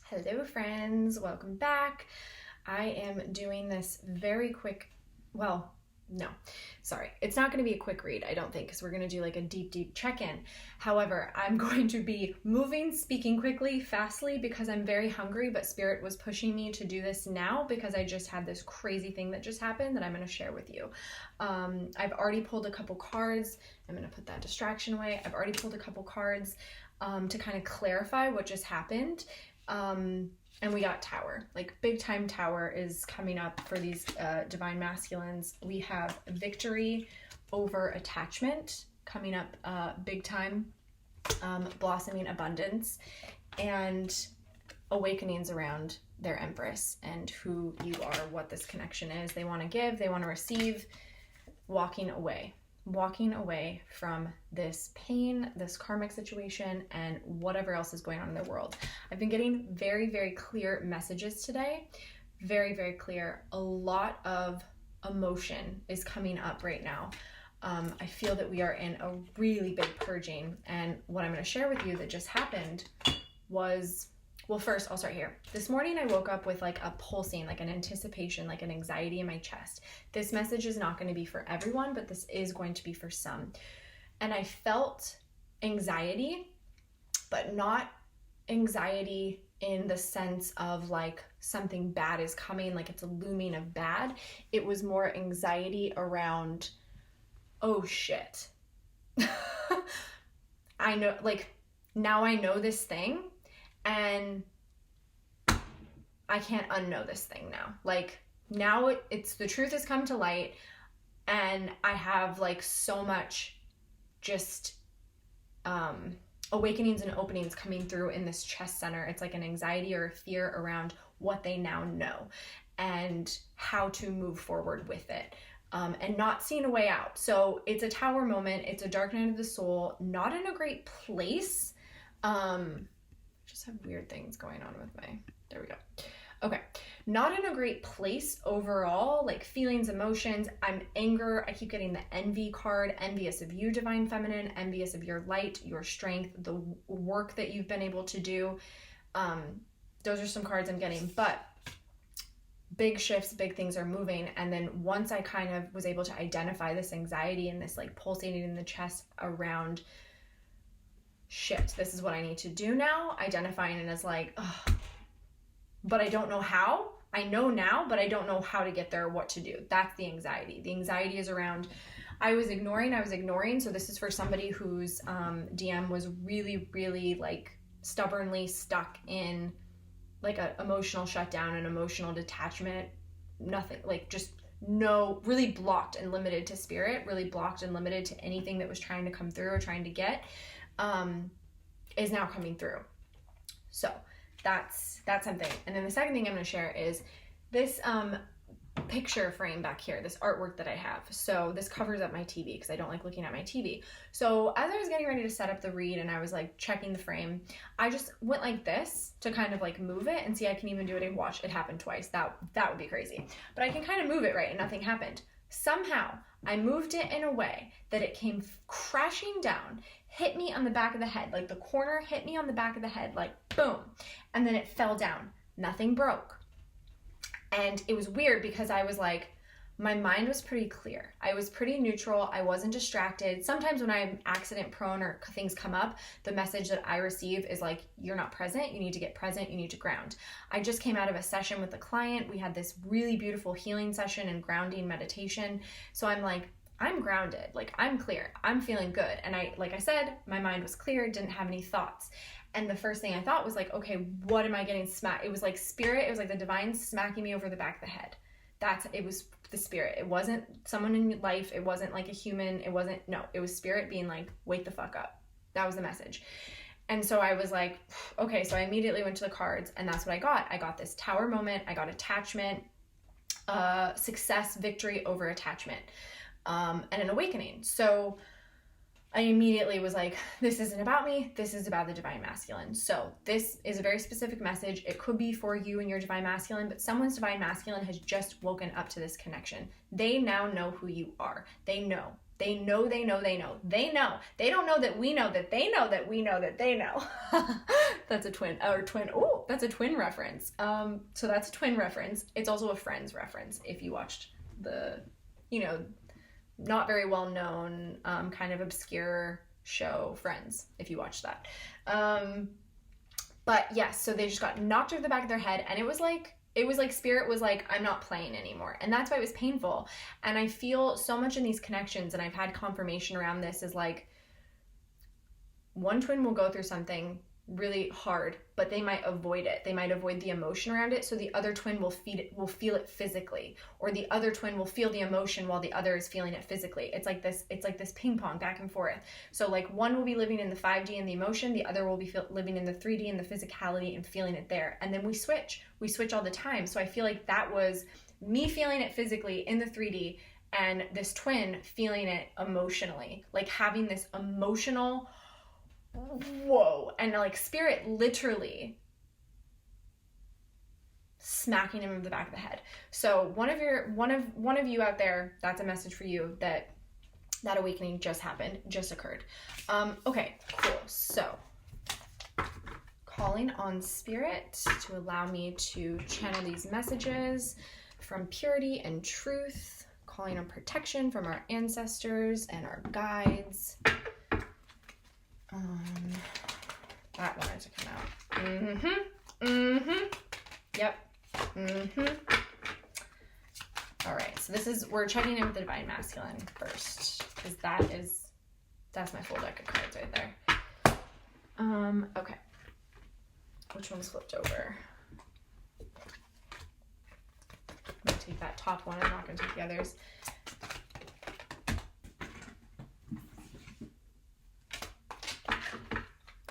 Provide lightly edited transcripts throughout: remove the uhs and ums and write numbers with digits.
Hello friends, welcome back. I am doing this very quick, it's not going to be a quick read, I don't think, because we're going to do like a deep check-in. However, I'm going to be speaking quickly, fastly, because I'm very hungry, but Spirit was pushing me to do this now because I just had this crazy thing that just happened that I'm going to share with you. I've already pulled a couple cards. I'm going to put that distraction away. I've already pulled a couple cards to kind of clarify what just happened. And we got Tower, like big time Tower is coming up for these divine masculines. We have victory over attachment coming up big time, blossoming abundance, and awakenings around their Empress and who you are, what this connection is. They want to give, they want to receive, walking away from this pain, this karmic situation, and whatever else is going on in their world. I've been getting very, very clear messages today. Very, very clear. A lot of emotion is coming up right now. I feel that we are in a really big purging. And what I'm going to share with you that just happened was, well, first I'll start here. This morning I woke up with like a pulsing, like an anticipation, like an anxiety in my chest. This message is not going to be for everyone, but this is going to be for some. And I felt anxiety, but not anxiety in the sense of like something bad is coming, like it's a looming of bad. It was more anxiety around, oh shit. I know, like now I know this thing. And I can't unknow this thing now. Like now it's the truth has come to light, and I have like so much just awakenings and openings coming through in this chest center. It's like an anxiety or a fear around what they now know and how to move forward with it. And not seeing a way out. So it's a Tower moment. It's a dark night of the soul, not in a great place. Just have weird things going on with there we go. Okay. Not in a great place overall, like feelings, emotions. I'm anger. I keep getting the envy card, envious of you, divine feminine, envious of your light, your strength, the work that you've been able to do. Those are some cards I'm getting, but big shifts, big things are moving. And then once I kind of was able to identify this anxiety and this like pulsating in the chest around shit, this is what I need to do now, identifying it as like, ugh, but I don't know how. I know now, but I don't know how to get there or what to do. That's the anxiety. The anxiety is around, I was ignoring. So this is for somebody whose DM was really, really like stubbornly stuck in like an emotional shutdown, an emotional detachment, nothing, like just no, really blocked and limited to spirit, really blocked and limited to anything that was trying to come through or trying to get. Is now coming through. So that's something. And then the second thing I'm going to share is this picture frame back here, this artwork that I have. So this covers up my TV because I don't like looking at my TV. So as I was getting ready to set up the read and I was like checking the frame, I just went like this to kind of like move it and see I can even do it. Watch, it happened twice. That would be crazy. But I can kind of move it right and nothing happened. Somehow I moved it in a way that it came crashing down, hit me on the back of the head, like the corner hit me on the back of the head, like boom, and then it fell down. Nothing broke. And it was weird because I was like, my mind was pretty clear. I was pretty neutral. I wasn't distracted. Sometimes when I'm accident prone or things come up, the message that I receive is like, you're not present. You need to get present. You need to ground. I just came out of a session with a client. We had this really beautiful healing session and grounding meditation. So I'm like, I'm grounded. Like I'm clear. I'm feeling good. And like I said, my mind was clear. Didn't have any thoughts. And the first thing I thought was like, okay, what am I getting smacked? It was like spirit. It was like the divine smacking me over the back of the head. It was the spirit. It wasn't someone in your life. It wasn't like a human. It was spirit being like, wake the fuck up. That was the message. And so I was like, okay, so I immediately went to the cards and that's what I got. I got this Tower moment. I got attachment, success, victory over attachment, and an awakening. So I immediately was like, this isn't about me. This is about the divine masculine. So this is a very specific message. It could be for you and your divine masculine, but someone's divine masculine has just woken up to this connection. They now know who you are. They know. They know, they know, they know. They know. They don't know that we know that they know that we know that they know. That's a twin, or twin. Oh, that's a twin reference. So that's a twin reference. It's also a Friends reference. If you watched the, you know, not very well known, kind of obscure show Friends, if you watched that. But yes, so they just got knocked over the back of their head, and it was like spirit was like, I'm not playing anymore. And that's why it was painful. And I feel so much in these connections, and I've had confirmation around this, is like, one twin will go through something really hard, but they might avoid it. They might avoid the emotion around it. So the other twin will feel it physically, or the other twin will feel the emotion while the other is feeling it physically. It's like this ping pong back and forth. So like one will be living in the 5D and the emotion, the other will be living in the 3D and the physicality and feeling it there. And then we switch all the time. So I feel like that was me feeling it physically in the 3D, and this twin feeling it emotionally, like having this emotional whoa, and like spirit literally smacking him in the back of the head. So one of you out there, that's a message for you, that awakening just happened, just occurred. Okay, cool. So calling on spirit to allow me to channel these messages from purity and truth, calling on protection from our ancestors and our guides. That wanted to come out. Yep. All right, so we're checking in with the Divine Masculine first, because that's my full deck of cards right there. Okay. Which one's flipped over? I'm gonna take that top one. I'm not gonna take the others.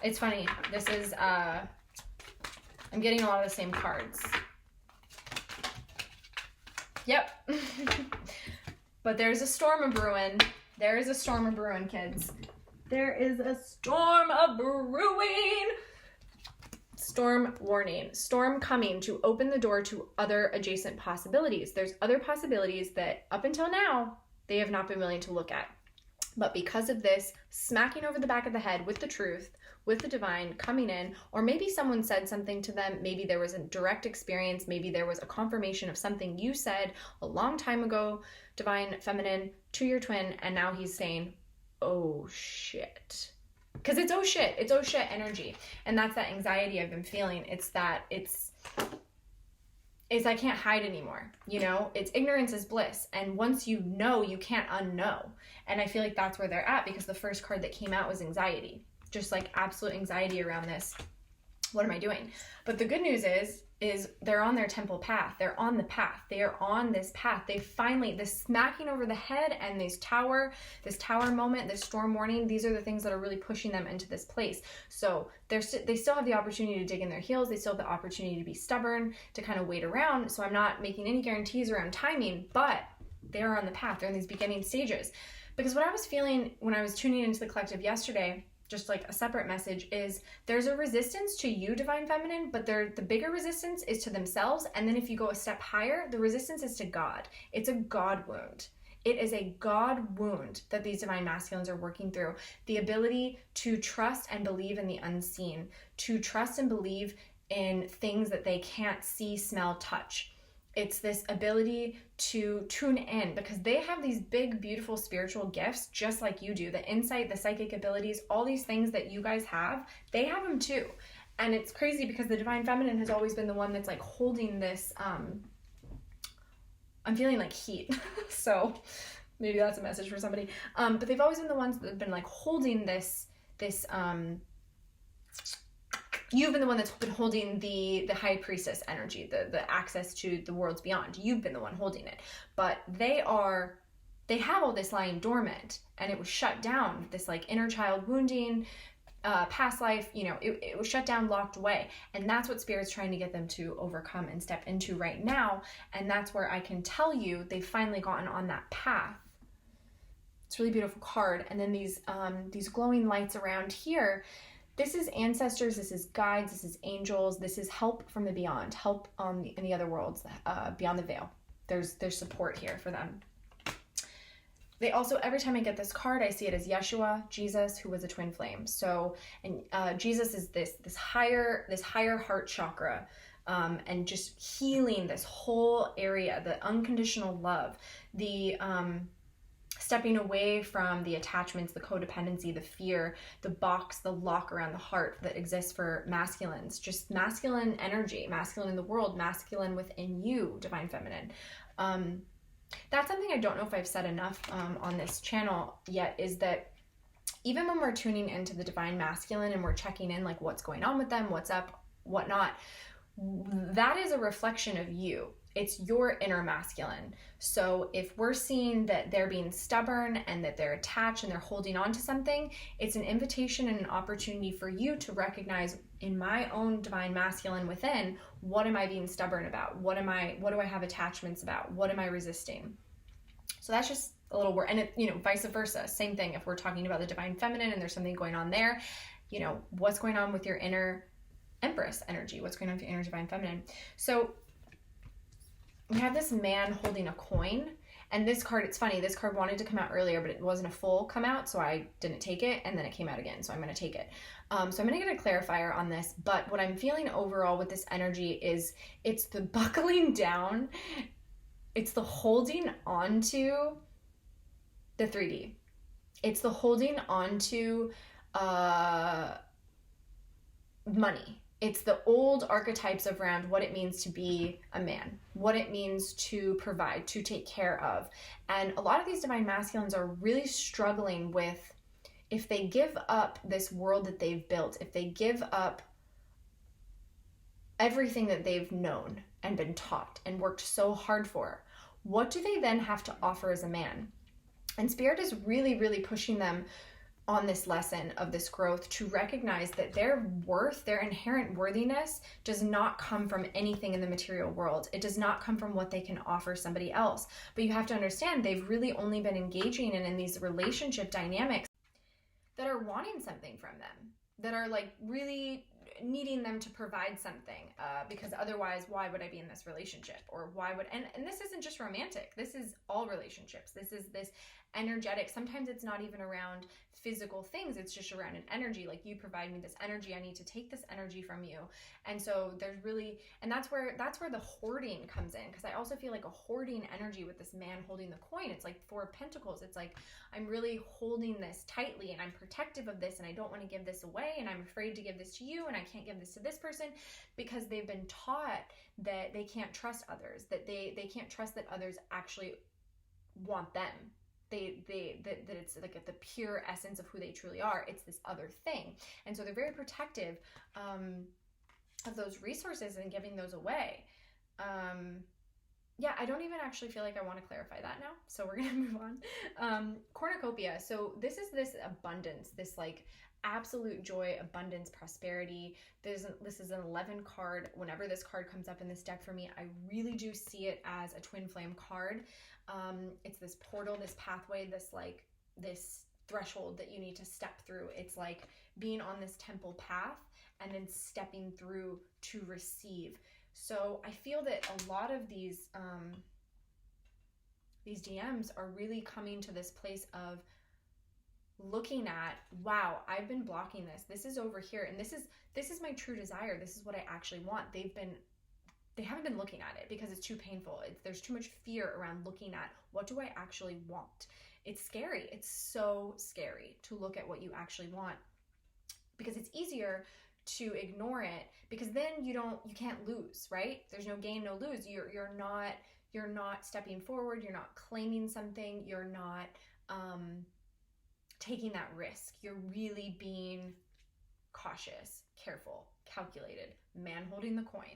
It's funny, this is, I'm getting a lot of the same cards. Yep. But there's a storm a-brewing. There is a storm a-brewing, kids. There is a storm a-brewing. Storm warning. Storm coming to open the door to other adjacent possibilities. There's other possibilities that up until now, they have not been willing to look at. But because of this smacking over the back of the head with the truth, with the divine coming in, or maybe someone said something to them, maybe there was a direct experience, maybe there was a confirmation of something you said a long time ago, divine feminine, to your twin, and now he's saying, oh shit. Because it's oh shit energy. And that's that anxiety I've been feeling. It's I can't hide anymore, you know? It's ignorance is bliss. And once you know, you can't unknow. And I feel like that's where they're at, because the first card that came out was anxiety. Just like absolute anxiety around this. What am I doing? But the good news is they're on their temple path. They're on the path. They are on this path. They finally, this smacking over the head and this tower moment, this storm warning, these are the things that are really pushing them into this place. So they still have the opportunity to dig in their heels. They still have the opportunity to be stubborn, to kind of wait around. So I'm not making any guarantees around timing, but they're on the path. They're in these beginning stages. Because what I was feeling when I was tuning into the collective yesterday, just like a separate message, is there's a resistance to you, Divine Feminine, but the bigger resistance is to themselves. And then if you go a step higher, the resistance is to God. It's a God wound. It is a God wound that these Divine Masculines are working through. The ability to trust and believe in the unseen, to trust and believe in things that they can't see, smell, touch. It's this ability to tune in, because they have these big, beautiful spiritual gifts, just like you do. The insight, the psychic abilities, all these things that you guys have, they have them too. And it's crazy because the Divine Feminine has always been the one that's like holding this, I'm feeling like heat. So maybe that's a message for somebody. But they've always been the ones that have been like holding this, you've been the one that's been holding the high priestess energy, the access to the worlds beyond. You've been the one holding it. But they have all this lying dormant, and it was shut down. This like inner child wounding, past life, you know, it was shut down, locked away. And that's what Spirit's trying to get them to overcome and step into right now. And that's where I can tell you they've finally gotten on that path. It's a really beautiful card. And then these glowing lights around here, this is ancestors, this is guides, this is angels, this is help from the beyond, help in the other worlds, beyond the veil. There's support here for them. they also, every time I get this card, I see it as Yeshua, Jesus, who was a twin flame. So, and Jesus is this higher heart chakra, and just healing this whole area, the unconditional love, the stepping away from the attachments, the codependency, the fear, the box, the lock around the heart that exists for masculines, just masculine energy, masculine in the world, masculine within you, divine feminine. That's something I don't know if I've said enough on this channel yet, is that even when we're tuning into the divine masculine and we're checking in, like what's going on with them, what's up, whatnot, that is a reflection of you. It's your inner masculine. So if we're seeing that they're being stubborn and that they're attached and they're holding on to something, it's an invitation and an opportunity for you to recognize, in my own divine masculine within, what am I being stubborn about? What do I have attachments about? What am I resisting? So that's just a little word. And it, vice versa, same thing. If we're talking about the divine feminine and there's something going on there, what's going on with your inner Empress energy? What's going on with your inner divine feminine? So we have this man holding a coin, and this card, it's funny, this card wanted to come out earlier, but it wasn't a full come out, so I didn't take it, and then it came out again, so I'm going to take it. So I'm going to get a clarifier on this, but what I'm feeling overall with this energy is it's the buckling down, it's the holding onto the 3D. It's the holding onto money. It's the old archetypes around what it means to be a man, what it means to provide, to take care of. And a lot of these divine masculines are really struggling with, if they give up this world that they've built, if they give up everything that they've known and been taught and worked so hard for, what do they then have to offer as a man? And Spirit is really, really pushing them on this lesson of this growth to recognize that their worth, their inherent worthiness, does not come from anything in the material world. It does not come from what they can offer somebody else. But you have to understand, they've really only been engaging in these relationship dynamics that are wanting something from them, that are like really needing them to provide something, because otherwise, why would I be in this relationship? Or why would, and this isn't just romantic, this is all relationships. This is this energetic, sometimes it's not even around physical things, it's just around an energy, like you provide me this energy, I need to take this energy from you. And so there's really, and that's where the hoarding comes in, because I also feel like a hoarding energy with this man holding the coin. It's like Four of Pentacles. It's like, I'm really holding this tightly and I'm protective of this and I don't want to give this away and I'm afraid to give this to you and I can't give this to this person, because they've been taught that they can't trust others, that they can't trust that others actually want them. That it's like at the pure essence of who they truly are, it's this other thing. And so they're very protective of those resources and giving those away. Yeah, I don't even actually feel like I want to clarify that now, so we're gonna move on. Cornucopia. So this is this abundance, this like absolute joy, abundance, prosperity. This is an 11 card. Whenever this card comes up in this deck for me, I really do see it as a twin flame card. It's this portal, this pathway, this threshold that you need to step through. It's like being on this temple path and then stepping through to receive. So I feel that a lot of these DMs are really coming to this place of looking at, wow, I've been blocking this. This is over here, and this is my true desire. This is what I actually want. They haven't been looking at it because it's too painful. There's too much fear around looking at, what do I actually want? It's scary. It's so scary to look at what you actually want, because it's easier to ignore it, because then you can't lose, right? There's no gain, no lose. You're not stepping forward. You're not claiming something. You're not taking that risk. You're really being cautious, careful, calculated, man holding the coin.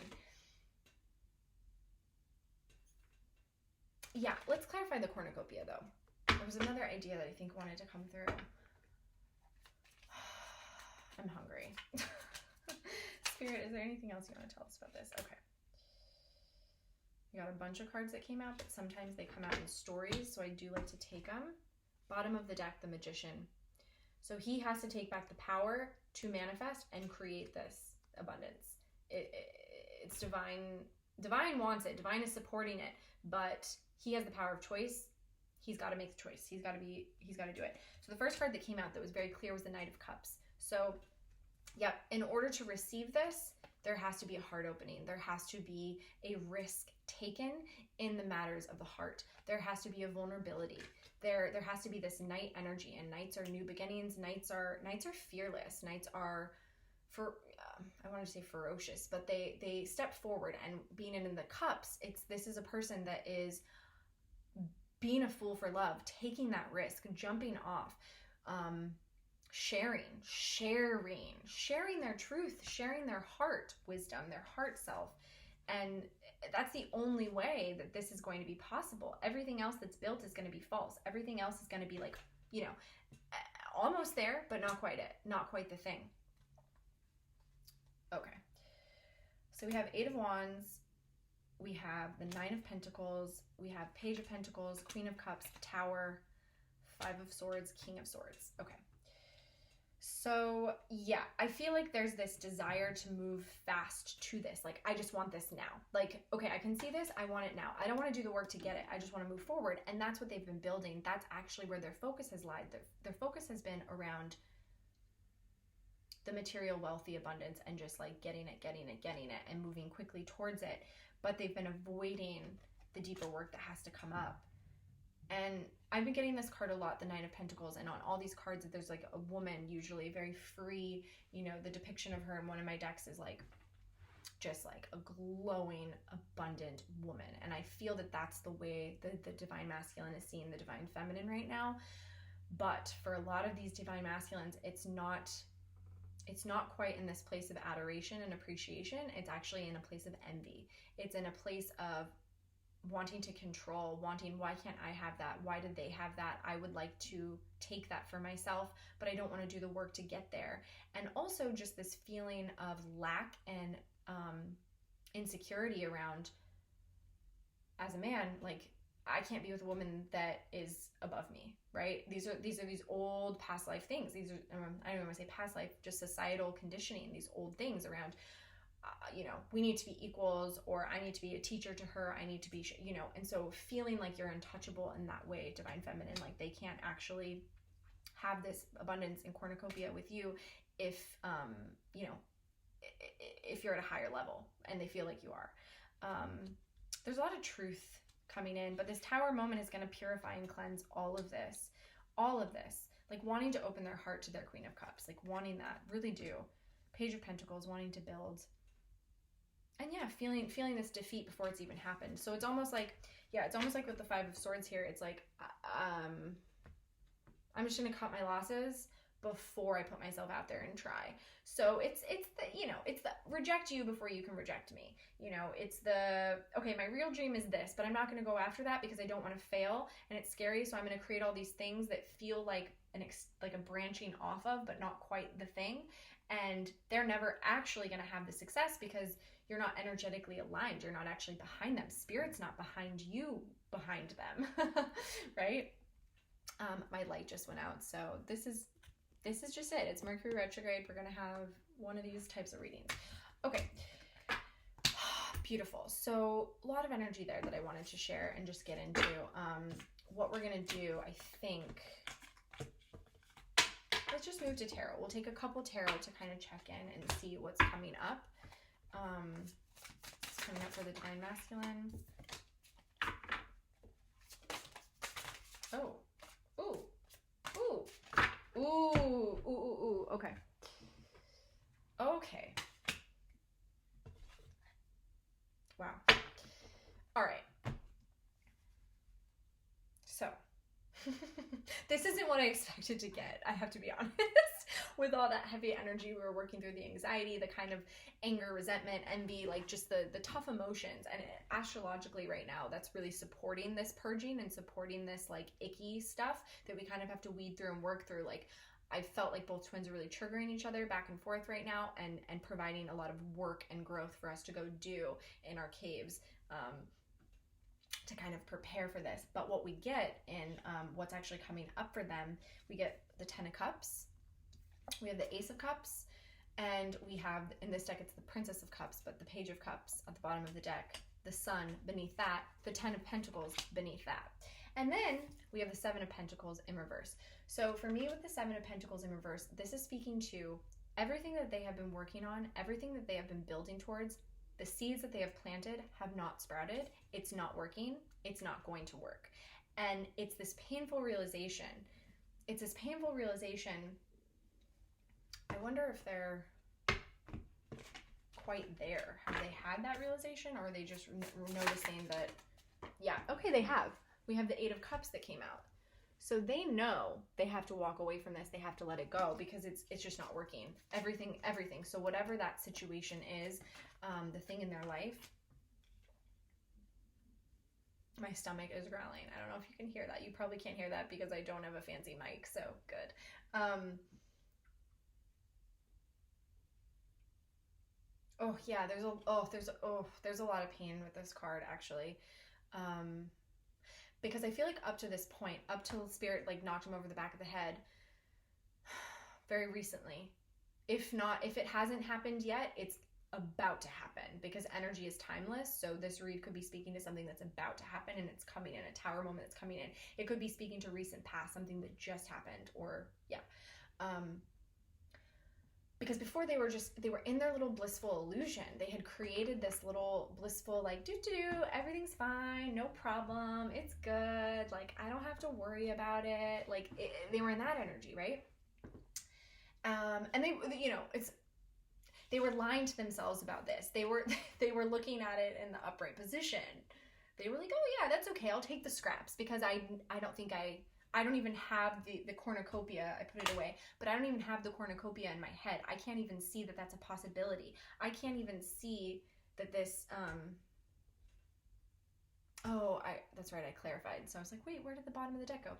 Yeah, let's clarify the cornucopia though. There was another idea that I think wanted to come through. I'm hungry. Spirit, is there anything else you want to tell us about this? Okay. We got a bunch of cards that came out, but sometimes they come out in stories, so I do like to take them. Bottom of the deck, the Magician. So he has to take back the power to manifest and create this abundance. It's divine. Divine wants it. Divine is supporting it, but he has the power of choice. he's got to make the choice. He's got to do it. So the first card that came out that was very clear was the Knight of Cups. So, yep, in order to receive this, there has to be a heart opening. There has to be a risk taken in the matters of the heart. There has to be a vulnerability. There has to be this knight energy, and knights are new beginnings. Knights are fearless. Knights are, I want to say ferocious, but they step forward. And being in the cups, this is a person that is being a fool for love, taking that risk, jumping off, sharing their truth, sharing their heart wisdom, their heart self. And that's the only way that this is going to be possible. Everything else that's built is going to be false. Everything else is going to be like, almost there, but not quite the thing. Okay. So we have 8 of Wands. We have the 9 of Pentacles. We have Page of Pentacles, Queen of Cups, Tower, 5 of Swords, King of Swords. Okay. So yeah, I feel like there's this desire to move fast to this. Like, I just want this now. Like, okay, I can see this. I want it now. I don't want to do the work to get it. I just want to move forward. And that's what they've been building. That's actually where their focus has lied. Their focus has been around the material wealth, the abundance, and just like getting it and moving quickly towards it. But they've been avoiding the deeper work that has to come up. And I've been getting this card a lot, the 9 of Pentacles, and on all these cards, there's like a woman, usually very free. The depiction of her in one of my decks is like, just like a glowing, abundant woman. And I feel that that's the way the divine masculine is seeing the divine feminine right now. But for a lot of these divine masculines, it's not quite in this place of adoration and appreciation. It's actually in a place of envy. It's in a place of wanting to control, why can't I have that? Why did they have that? I would like to take that for myself, but I don't want to do the work to get there. And also just this feeling of lack and insecurity around, as a man, like, I can't be with a woman that is above me, right? These are these old past life things. These are, I don't even want to say past life, just societal conditioning, these old things around, we need to be equals, or I need to be a teacher to her. I need to be, and so feeling like you're untouchable in that way, divine feminine, like they can't actually have this abundance in cornucopia with you if you're at a higher level and they feel like you are. There's a lot of truth coming in, but this Tower moment is going to purify and cleanse all of this, like wanting to open their heart to their Queen of Cups, like wanting that, really do. Page of Pentacles, wanting to build. And yeah, feeling this defeat before it's even happened. So it's almost like with the 5 of Swords here, it's like, I'm just going to cut my losses before I put myself out there and try. So it's the reject you before you can reject me. It's the, okay, my real dream is this, but I'm not going to go after that because I don't want to fail and it's scary. So I'm going to create all these things that feel like a branching off of, but not quite the thing. And they're never actually going to have the success because you're not energetically aligned. You're not actually behind them. Spirit's not behind you, behind them, right? My light just went out. So this is just it. It's Mercury retrograde. We're going to have one of these types of readings. Okay. Beautiful. So a lot of energy there that I wanted to share and just get into. What we're going to do, I think, let's just move to tarot. We'll take a couple tarot to kind of check in and see what's coming up. It's coming up for the divine masculine. Oh. Ooh. Ooh. Ooh. Okay. Wow. All right. So this isn't what I expected to get. I have to be honest. With all that heavy energy, we were working through the anxiety, the kind of anger, resentment, envy, like just the tough emotions. And astrologically right now, that's really supporting this purging and supporting this like icky stuff that we kind of have to weed through and work through. Like, I felt like both twins are really triggering each other back and forth right now and providing a lot of work and growth for us to go do in our caves. To kind of prepare for this. But what we get in what's actually coming up for them, we get the 10 of Cups, we have the Ace of Cups, and we have, in this deck, it's the Princess of Cups, but the Page of Cups at the bottom of the deck, the Sun beneath that, the 10 of Pentacles beneath that. And then we have the Seven of Pentacles in reverse. So for me, with the Seven of Pentacles in reverse, this is speaking to everything that they have been working on, everything that they have been building towards. The seeds that they have planted have not sprouted. It's not working. It's not going to work. And it's this painful realization. I wonder if they're quite there. Have they had that realization, or are they just noticing that? Yeah, okay, they have. We have the Eight of Cups that came out. So they know they have to walk away from this. They have to let it go because it's just not working. Everything. So whatever that situation is, the thing in their life. My stomach is growling. I don't know if you can hear that. You probably can't hear that because I don't have a fancy mic. So good. Oh yeah, there's a lot of pain with this card actually. Because I feel like up to this point, up till Spirit like knocked him over the back of the head very recently. If it hasn't happened yet, it's about to happen because energy is timeless. So this read could be speaking to something that's about to happen and it's coming in, a tower moment that's coming in. It could be speaking to recent past, something that just happened, or yeah. Because before they were in their little blissful illusion. They had created this little blissful, like, everything's fine, no problem, it's good, like, I don't have to worry about it. Like, they were in that energy, right? And they were lying to themselves about this. They were looking at it in the upright position. They were like, oh yeah, that's okay, I'll take the scraps because I don't even have the cornucopia. I put it away, but I don't even have the cornucopia in my head. I can't even see that that's a possibility. I can't even see that this, that's right, I clarified. So I was like, wait, where did the bottom of the deck go?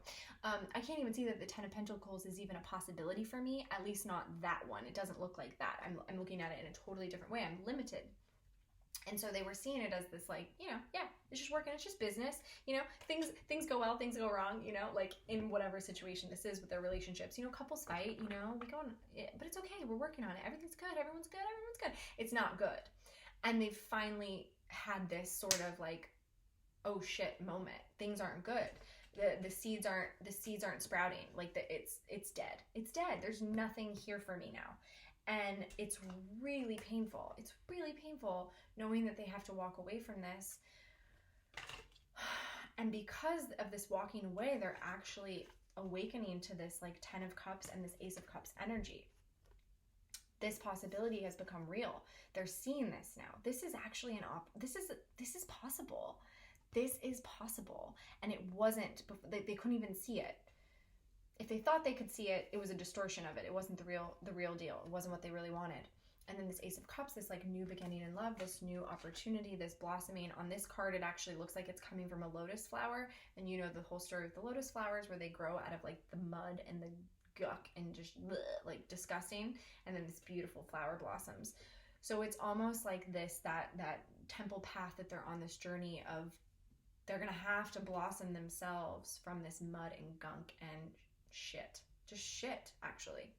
I can't even see that the Ten of Pentacles is even a possibility for me, at least not that one. It doesn't look like that. I'm looking at it in a totally different way. I'm limited. And so they were seeing it as this, like, yeah, it's just working. It's just business. Things go well, things go wrong, like in whatever situation this is with their relationships. Couples fight, we go on, but it's okay. We're working on it. Everything's good. Everyone's good. Everyone's good. It's not good. And they've finally had this sort of like, oh shit moment. Things aren't good. The seeds aren't sprouting. Like it's dead. It's dead. There's nothing here for me now. And it's really painful. It's really painful knowing that they have to walk away from this. And because of this walking away, they're actually awakening to this like Ten of Cups and this Ace of Cups energy. This possibility has become real. They're seeing this now. This is actually this is possible. This is possible. And it wasn't, they couldn't even see it. If they thought they could see it, it was a distortion of it. It wasn't the real deal. It wasn't what they really wanted. And then this Ace of Cups, this like new beginning in love, this new opportunity, this blossoming. On this card, it actually looks like it's coming from a lotus flower. And the whole story of the lotus flowers where they grow out of like the mud and the guck and just like disgusting. And then this beautiful flower blossoms. So it's almost like that temple path that they're on, this journey of they're going to have to blossom themselves from this mud and gunk and shit. Just shit, actually.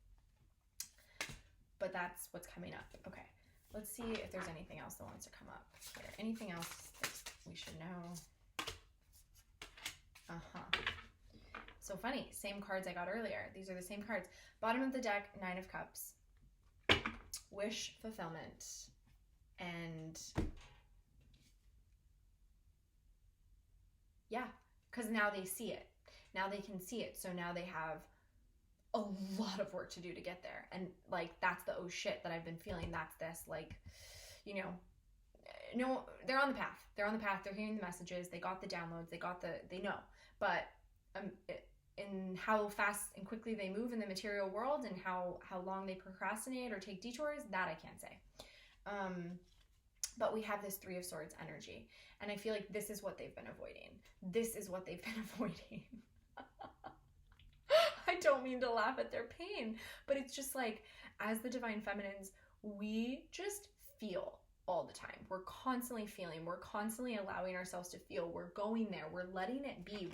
But that's what's coming up. Okay, let's see if there's anything else that wants to come up here. Anything else that we should know? So funny, same cards I got earlier. These are the same cards. Bottom of the deck, Nine of Cups. Wish fulfillment. And yeah, because now they see it. Now they can see it. So now they have a lot of work to do to get there. And like, that's the oh shit that I've been feeling. That's this like, no, they're on the path. They're on the path. They're hearing the messages. They got the downloads. They know. But in how fast and quickly they move in the material world and how long they procrastinate or take detours, that I can't say. But we have this Three of Swords energy. And I feel like this is what they've been avoiding. This is what they've been avoiding. I don't mean to laugh at their pain, but it's just like, as the Divine Feminines, we just feel. all the time. We're constantly feeling, we're constantly allowing ourselves to feel, we're going there, we're letting it be.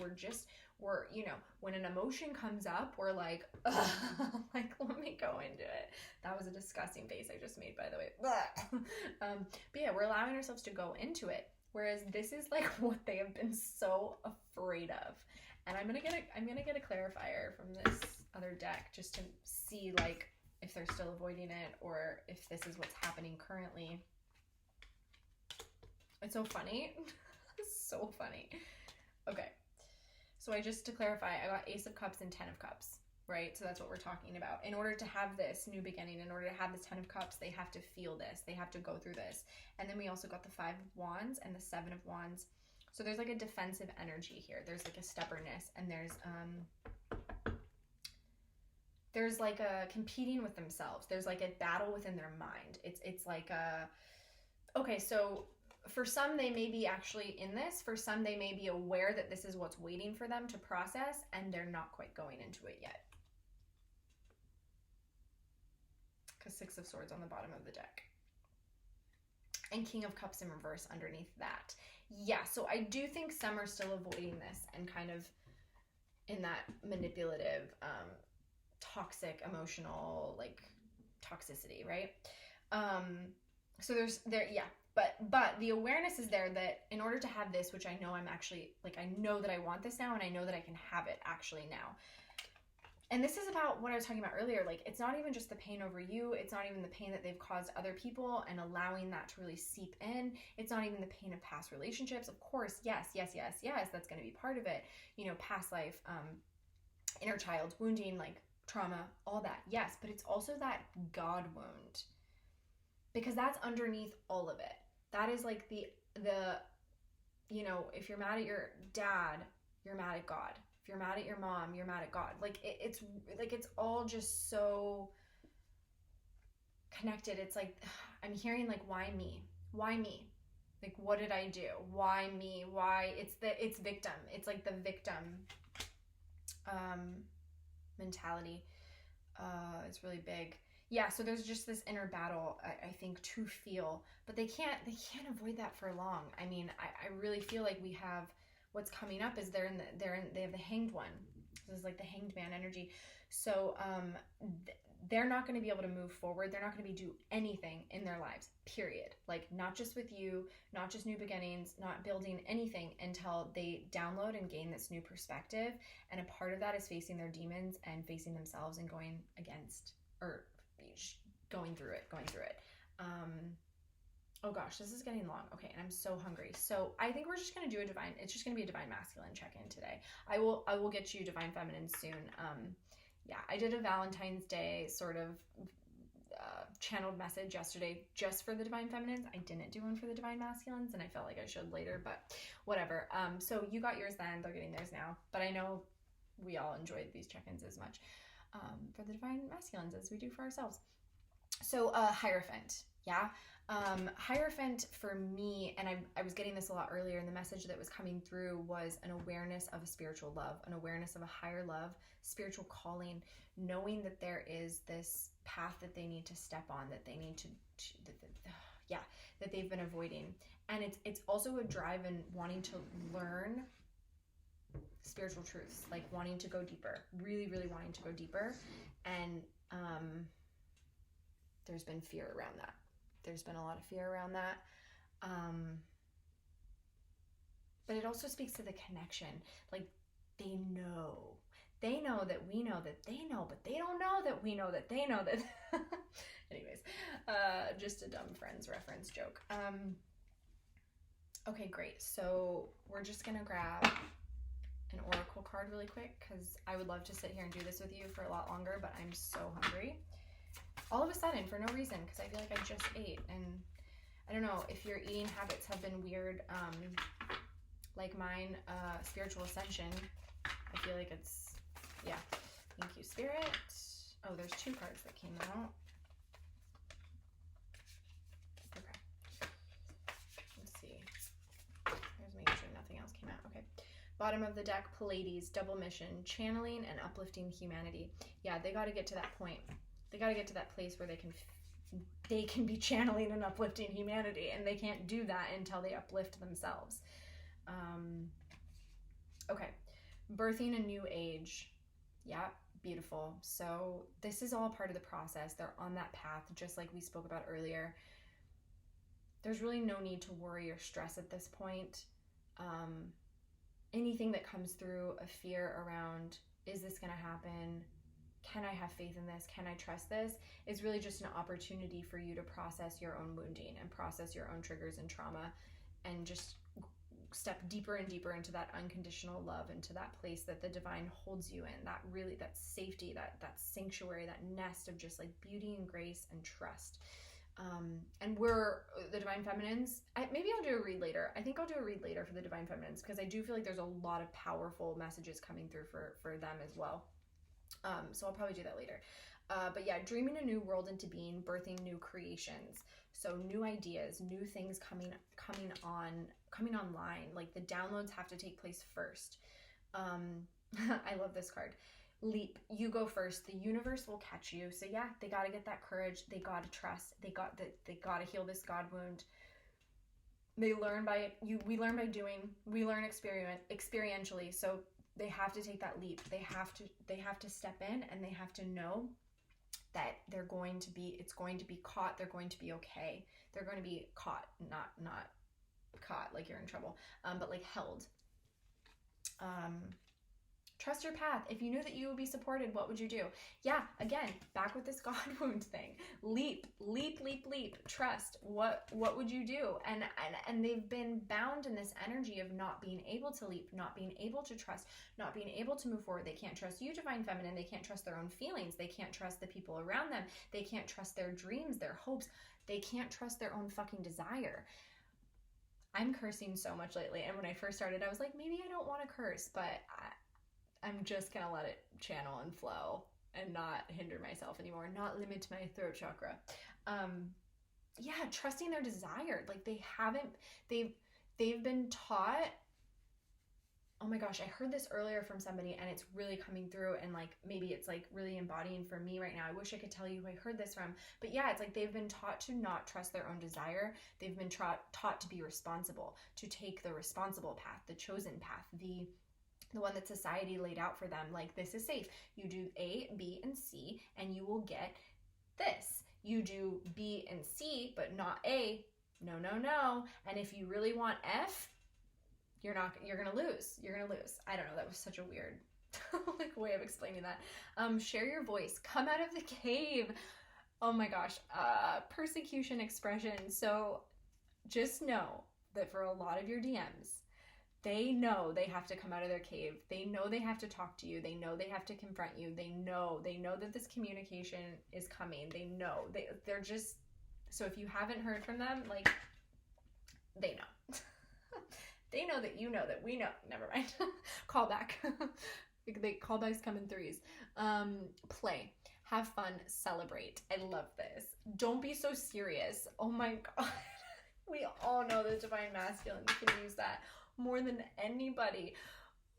We're, you know, when an emotion comes up, we're like, like, let me go into it. That was a disgusting face I just made, by the way. But yeah, we're allowing ourselves to go into it. Whereas this is like what they have been so afraid of. And I'm gonna get a clarifier from this other deck just to see like if they're still avoiding it or if this is what's happening currently. It's so funny. It's so funny. Okay. So to clarify, I got Ace of Cups and 10 of Cups, right? So that's what we're talking about. In order to have this new beginning, in order to have this 10 of Cups, they have to feel this. They have to go through this. And then we also got the 5 of Wands and the 7 of Wands. So there's like a defensive energy here. There's like a stubbornness, and there's like a competing with themselves. There's like a battle within their mind. It's like okay, so for some, they may be actually in this. For some, they may be aware that this is what's waiting for them to process, and they're not quite going into it yet. Because 6 of Swords on the bottom of the deck. And King of Cups in reverse underneath that. Yeah, so I do think some are still avoiding this and kind of in that manipulative, toxic, emotional, like, toxicity, right? So but the awareness is there that in order to have this, which I know I'm actually, like, I know that I want this now, and I know that I can have it actually now. And this is about what I was talking about earlier. Like, it's not even just the pain over you. It's not even the pain that they've caused other people and allowing that to really seep in. It's not even the pain of past relationships. Of course, yes, that's going to be part of it. You know, past life, inner child wounding, like trauma, all that. Yes, but it's also that God wound. Because that's underneath all of it. That is like the you know, if you're mad at your dad, you're mad at God. If you're mad at your mom, you're mad at God. Like it's all just so connected. It's like I'm hearing like, why me? Why me? Like, what did I do? Why me? Why? It's victim. It's like the victim mentality. It's really big. Yeah, so there's just this inner battle, I think, to feel, but they can't avoid that for long. I mean, I really feel like we have what's coming up is they have the Hanged One. This is like the Hanged Man energy. So they're not going to be able to move forward. They're not going to do anything in their lives, period. Like, not just with you, not just new beginnings, not building anything until they download and gain this new perspective. And a part of that is facing their demons and facing themselves and going through it. Oh gosh, this is getting long. Okay, and I'm so hungry. So I think we're just going to do it's just going to be a divine masculine check-in today. I will get you divine feminine soon. Yeah, I did a Valentine's Day sort of channeled message yesterday just for the divine feminines. I didn't do one for the divine masculines, and I felt like I should later, but whatever. So you got yours then, they're getting theirs now. But I know we all enjoyed these check-ins as much for the divine masculines as we do for ourselves. So Hierophant. Yeah. Hierophant for me, and I was getting this a lot earlier, and the message that was coming through was an awareness of a spiritual love, an awareness of a higher love, spiritual calling, knowing that there is this path that they need to step on, that they need that they've been avoiding. And it's also a drive in wanting to learn spiritual truths, like wanting to go deeper, really, really wanting to go deeper. And there's been fear around that. There's been a lot of fear around that. But it also speaks to the connection. Like, they know that we know that they know, but they don't know that we know that they know that. Anyways, just a dumb Friends reference joke. Okay, great. So we're just going to grab an oracle card really quick, because I would love to sit here and do this with you for a lot longer, but I'm so hungry. All of a sudden, for no reason, because I feel like I just ate, and I don't know if your eating habits have been weird, like mine, spiritual ascension. I feel like it's, yeah. Thank you, Spirit. Oh, there's 2 cards that came out. Okay. Let's see. Here's making sure nothing else came out. Okay. Bottom of the deck, Pleiades, double mission, channeling and uplifting humanity. Yeah, they got to get to that point. They got to get to that place where they can they can be channeling and uplifting humanity, and they can't do that until they uplift themselves. Okay, birthing a new age. Yeah, beautiful. So this is all part of the process. They're on that path, just like we spoke about earlier. There's really no need to worry or stress at this point. Anything that comes through a fear around, is this going to happen? Can I have faith in this? Can I trust this? Is really just an opportunity for you to process your own wounding and process your own triggers and trauma, and just step deeper and deeper into that unconditional love, into that place that the divine holds you in, that safety, that sanctuary, that nest of just like beauty and grace and trust. And we're the Divine Feminines. Maybe I'll do a read later. I think I'll do a read later for the Divine Feminines, because I do feel like there's a lot of powerful messages coming through for them as well. So I'll probably do that later. But yeah, dreaming a new world into being, birthing new creations. So new ideas, new things coming online. Like the downloads have to take place first. I love this card. Leap, you go first. The universe will catch you. So yeah, they got to get that courage. They got to trust. They got to heal this God wound. We learn by doing. We learn experientially. So they have to take that leap. They have to step in, and they have to know that it's going to be caught. They're going to be okay. They're going to be caught, not caught like you're in trouble, but like held. Trust your path. If you knew that you would be supported, what would you do? Yeah, again, back with this God wound thing. Leap. Trust. What would you do? And they've been bound in this energy of not being able to leap, not being able to trust, not being able to move forward. They can't trust you, Divine Feminine. They can't trust their own feelings. They can't trust the people around them. They can't trust their dreams, their hopes. They can't trust their own fucking desire. I'm cursing so much lately. And when I first started, I was like, maybe I don't want to curse, but I'm just going to let it channel and flow and not hinder myself anymore, not limit my throat chakra. Yeah, trusting their desire. Like they've been taught. Oh my gosh, I heard this earlier from somebody, and it's really coming through, and like maybe it's like really embodying for me right now. I wish I could tell you who I heard this from, but yeah, it's like they've been taught to not trust their own desire. They've been taught to be responsible, to take the responsible path, the chosen path, the one that society laid out for them. Like, this is safe. You do A, B, and C, and you will get this. You do B and C, but not A. No. And if you really want F, you're gonna lose. I don't know. That was such a weird like way of explaining that. Share your voice. Come out of the cave. Oh my gosh. Persecution expression. So just know that for a lot of your DMs, they know they have to come out of their cave. They know they have to talk to you. They know they have to confront you. They know that this communication is coming. They know. They're just... So if you haven't heard from them, like, they know. They know that you know that we know. Never mind. Callback. The callbacks come in threes. Play. Have fun. Celebrate. I love this. Don't be so serious. Oh my God. We all know the Divine Masculine can use that more than anybody.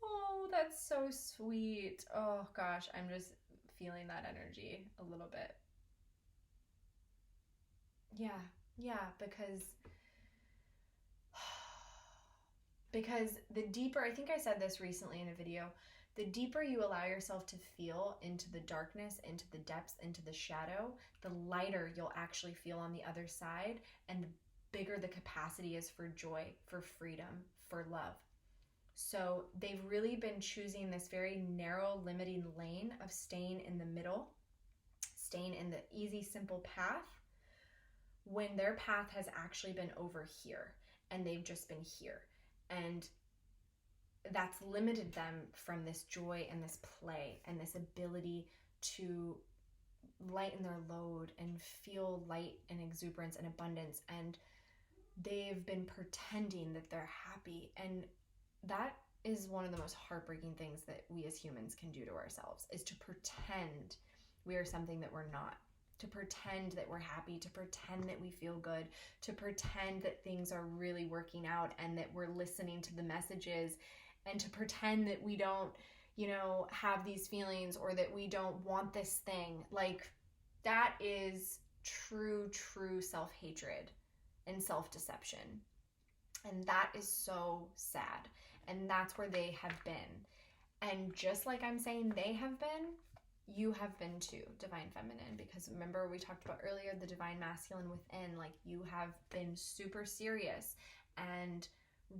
Oh, that's so sweet. Oh gosh, I'm just feeling that energy a little bit. Yeah, because the deeper, I think I said this recently in a video, the deeper you allow yourself to feel into the darkness, into the depths, into the shadow, the lighter you'll actually feel on the other side, and the bigger the capacity is for joy, for freedom, for love. So they've really been choosing this very narrow, limiting lane of staying in the middle, staying in the easy, simple path, when their path has actually been over here, and they've just been here. And that's limited them from this joy and this play and this ability to lighten their load and feel light and exuberance and abundance. And they've been pretending that they're happy. And that is one of the most heartbreaking things that we as humans can do to ourselves, is to pretend we are something that we're not, to pretend that we're happy, to pretend that we feel good, to pretend that things are really working out and that we're listening to the messages, and to pretend that we don't, have these feelings, or that we don't want this thing. Like, that is true self-hatred and self-deception. And that is so sad. And that's where they have been. And just like I'm saying they have been, you have been too, divine feminine. Because remember, we talked about earlier the divine masculine within. Like, you have been super serious and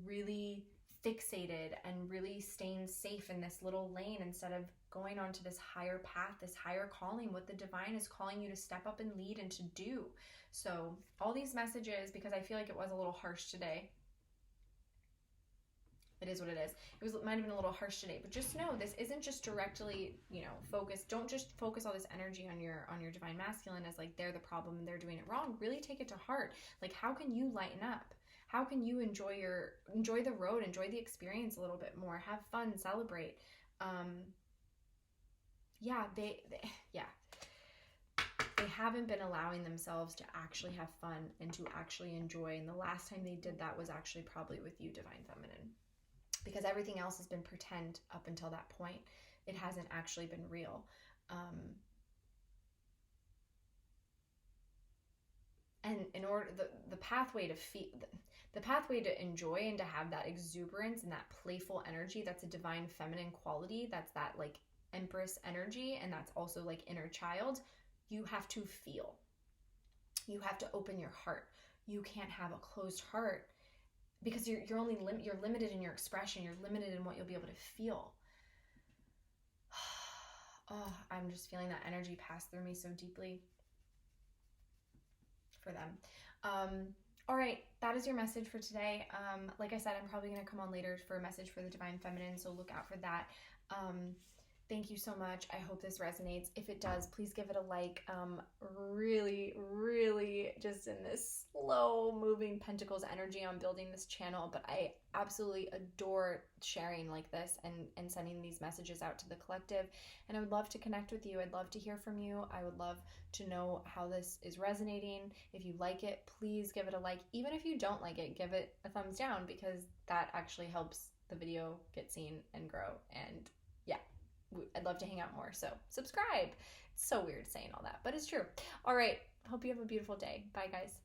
really fixated and really staying safe in this little lane instead of going on to this higher path, this higher calling, what the divine is calling you to step up and lead and to do. So all these messages, because I feel like it was a little harsh today, it is what it is. It might have been a little harsh today, but just know this isn't just directly, focused. Don't just focus all this energy on your divine masculine as like they're the problem and they're doing it wrong. Really take it to heart. Like, how can you lighten up? How can you enjoy the road, enjoy the experience a little bit more, have fun, celebrate? They haven't been allowing themselves to actually have fun and to actually enjoy. And the last time they did that was actually probably with you, divine feminine. Because everything else has been pretend up until that point. It hasn't actually been real. And in order, the pathway to enjoy and to have that exuberance and that playful energy, that's a divine feminine quality, that's that like empress energy, and that's also like inner child. You have to feel. You have to open your heart. You can't have a closed heart because you're limited in your expression. You're limited in what you'll be able to feel. Oh, I'm just feeling that energy pass through me so deeply for them. All right, that is your message for today. Like I said, I'm probably going to come on later for a message for the divine feminine, so look out for that. Thank you so much. I hope this resonates. If it does, please give it a like. Really just in this slow moving pentacles energy on building this channel, but I absolutely adore sharing like this and sending these messages out to the collective. And I would love to connect with you. I'd love to hear from you. I would love to know how this is resonating. If you like it, please give it a like. Even if you don't like it, give it a thumbs down, because that actually helps the video get seen and grow. And yeah, I'd love to hang out more. So subscribe. It's so weird saying all that, but it's true. All right. Hope you have a beautiful day. Bye, guys.